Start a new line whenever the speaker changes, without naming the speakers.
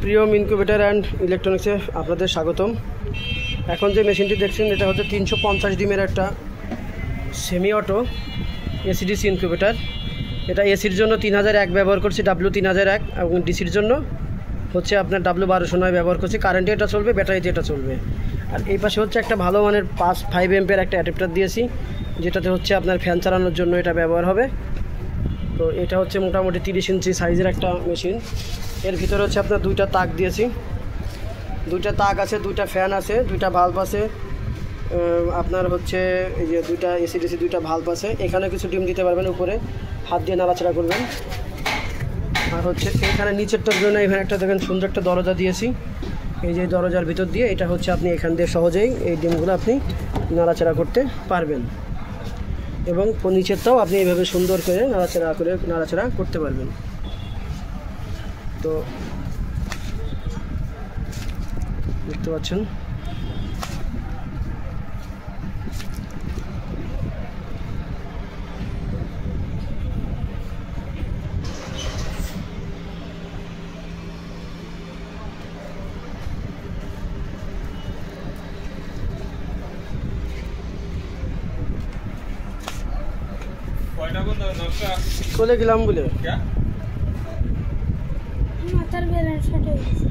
Priyam incubator and ইলেকট্রনিক্সে আপনাদের স্বাগতম। এখন যে মেশিনটি দেখছেন এটা হচ্ছে 350 ডিমের একটা সেমি অটো এসিডিসি ইনকিউবেটর। এটা এসির জন্য 3001 ব্যবহার করছি, W3001, এবং ডিসির জন্য হচ্ছে আপনার W1209 ব্যবহার করছি। কারেন্টে এটা চলবে, ব্যাটারিতে এটা চলবে। আর এই পাশে হচ্ছে একটা ভালো মানের 5 এম্পের একটা অ্যাডাপ্টার দিয়েছি, যেটাতে হচ্ছে আপনার ফ্যান চালানোর জন্য এটা ব্যবহার হবে। তো এটা হচ্ছে মোটামুটি 30 ইঞ্চি সাইজের একটা মেশিন। এর ভিতরে হচ্ছে আপনার 2টা তাক দিয়েছি, 2টা তাক আছে, 2টা ফ্যান আছে, 2টা ভাল্ব আছে, আপনার হচ্ছে এই যে 2টা এসিডিসি 2টা ভাল্ব আছে। এখানে কিছু ডিম দিতে পারবেন, উপরে হাত দিয়ে নাড়াচাড়া করবেন। আর হচ্ছে এখানে নিচেরটার জন্য এখানে একটা দেখেন সুন্দর একটা দরজা দিয়েছি। এই যে দরজার ভিতর দিয়ে এটা হচ্ছে আপনি এখান দিয়ে সহজেই এই ডিমগুলো আপনি নাড়াচাড়া করতে পারবেন, এবং নিচেরটাও আপনি এইভাবে সুন্দর করে নাড়াচাড়া করতে পারবেন। তো দেখতে পাচ্ছেন চলে গেলাম বলে
মাথার বেড়া শর্ট হয়ে গেছে।